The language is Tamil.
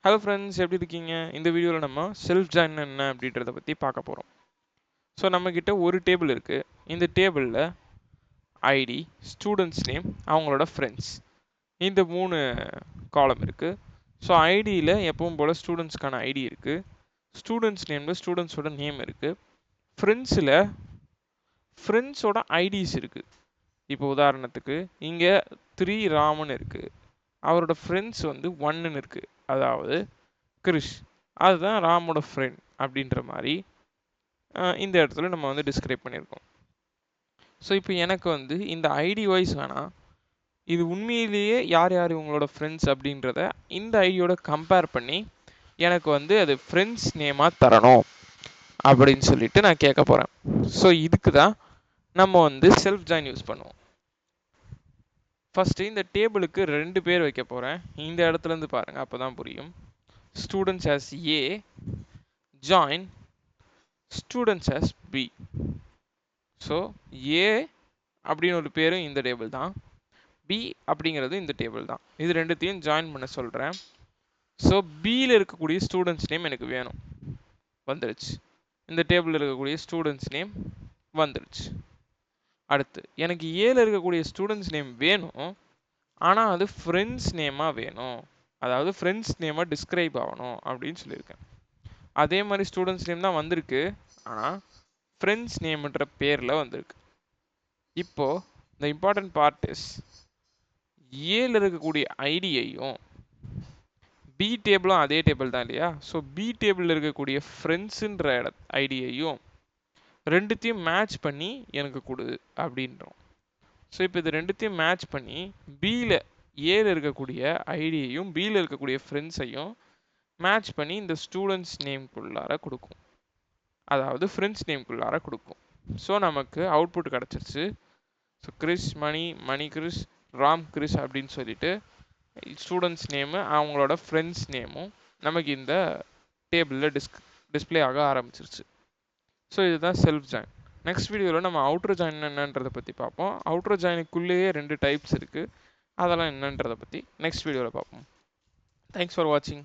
ஹலோ ஃப்ரெண்ட்ஸ், எப்படி இருக்கீங்க? இந்த வீடியோவில் நம்ம செல்ஃப் ஜாயின் என்ன அப்படின்றத பற்றி பார்க்க போகிறோம். ஸோ நம்மக்கிட்ட ஒரு டேபிள் இருக்குது. இந்த டேபிளில் ஐடி, ஸ்டூடெண்ட்ஸ் நேம், அவங்களோட ஃப்ரெண்ட்ஸ், இந்த 3 காலம் இருக்குது. ஸோ ஐடியில் எப்பவும் போல் ஸ்டூடெண்ட்ஸ்க்கான ஐடி இருக்குது. ஸ்டூடெண்ட்ஸ் நேமில் ஸ்டூடெண்ட்ஸோட நேம் இருக்குது. ஃப்ரெண்ட்ஸில் ஃப்ரெண்ட்ஸோட ஐடிஸ் இருக்குது. இப்போ உதாரணத்துக்கு இங்கே 3 ராமன் இருக்குது. அவரோட ஃப்ரெண்ட்ஸ் வந்து 1ன்னு இருக்குது. அதாவது கிரிஷ், அதுதான் ராமோட ஃப்ரெண்ட் அப்படின்ற மாதிரி இந்த இடத்துல நம்ம வந்து டிஸ்கிரைப் பண்ணியிருக்கோம். ஸோ இப்போ எனக்கு வந்து இந்த ஐடி வைஸ் வேணாம், இது உண்மையிலேயே யார் யார் இவங்களோட ஃப்ரெண்ட்ஸ் அப்படின்றத இந்த ஐடியோட கம்பேர் பண்ணி எனக்கு வந்து அது ஃப்ரெண்ட்ஸ் நேமாக தரணும் அப்படின்னு சொல்லிட்டு நான் கேட்க போகிறேன். ஸோ இதுக்கு தான் நம்ம வந்து செல்ஃப் ஜாயின் யூஸ் பண்ணுவோம். ஃபஸ்ட்டு இந்த டேபிளுக்கு 2 பேர் வைக்க போகிறேன். இந்த இடத்துலேருந்து பாருங்கள், அப்போ தான் புரியும். Students as A, join students as B. So A அப்படின்னு ஒரு பேரும் இந்த டேபிள் தான், B அப்படிங்கிறது இந்த டேபிள் தான். இது ரெண்டுத்தையும் ஜாயின் பண்ண சொல்கிறேன். ஸோ பியில் இருக்கக்கூடிய ஸ்டூடெண்ட்ஸ் நேம் எனக்கு வேணும், வந்துடுச்சு. இந்த டேபிளில் இருக்கக்கூடிய ஸ்டூடெண்ட்ஸ் நேம் வந்துடுச்சு. அடுத்து எனக்கு ஏல இருக்கக்கூடிய ஸ்டூடெண்ட்ஸ் நேம் வேணும், ஆனால் அது ஃப்ரெண்ட்ஸ் நேமாக வேணும், அதாவது ஃப்ரெண்ட்ஸ் நேமாக டிஸ்கிரைப் ஆகணும் அப்படின்னு சொல்லியிருக்கேன். அதே மாதிரி ஸ்டூடெண்ட்ஸ் நேம் தான் வந்திருக்கு, ஆனால் ஃப்ரெண்ட்ஸ் நேம்ன்ற பேரில் வந்திருக்கு. இப்போது இந்த இம்பார்ட்டன்ட் பார்ட் இஸ், ஏல இருக்கக்கூடிய ஐடியையும் பி டேபிளும் அதே டேபிள் தான் இல்லையா? ஸோ பி டேபிளில் இருக்கக்கூடிய ஃப்ரெண்ட்ஸுன்ற ஐடியையும் ரெண்டுத்தையும் மேட்ச் பண்ணி எனக்கு கொடு அப்படின்றோம். ஸோ இப்போ இது ரெண்டுத்தையும் மேட்ச் பண்ணி பியில் ஏல இருக்கக்கூடிய ஐடியையும் பியில் இருக்கக்கூடிய ஃப்ரெண்ட்ஸையும் மேட்ச் பண்ணி இந்த ஸ்டூடெண்ட்ஸ் நேம்குள்ளார கொடுக்கும், அதாவது ஃப்ரெண்ட்ஸ் நேம்குள்ளார கொடுக்கும். ஸோ நமக்கு அவுட்புட் கிடச்சிருச்சு. ஸோ கிரிஷ் மணி, மணி கிரிஷ், ராம் கிரிஷ் அப்படின்னு சொல்லிட்டு ஸ்டூடெண்ட்ஸ் நேமு அவங்களோட ஃப்ரெண்ட்ஸ் நேமும் நமக்கு இந்த டேபிளில் டிஸ்பிளே ஆக ஆரம்பிச்சிருச்சு. ஸோ இதுதான் செல்ஃப் ஜாயின். நெக்ஸ்ட் வீடியோவில் நம்ம அவுட்டர் ஜாயின் என்னன்றதை பற்றி பார்ப்போம். அவுட்டர் ஜாயினுக்குள்ளேயே 2 டைப்ஸ் இருக்குது, அதெல்லாம் என்னன்றதை பற்றி நெக்ஸ்ட் வீடியோவில் பார்ப்போம். தேங்க்ஸ் ஃபார் வாட்சிங்.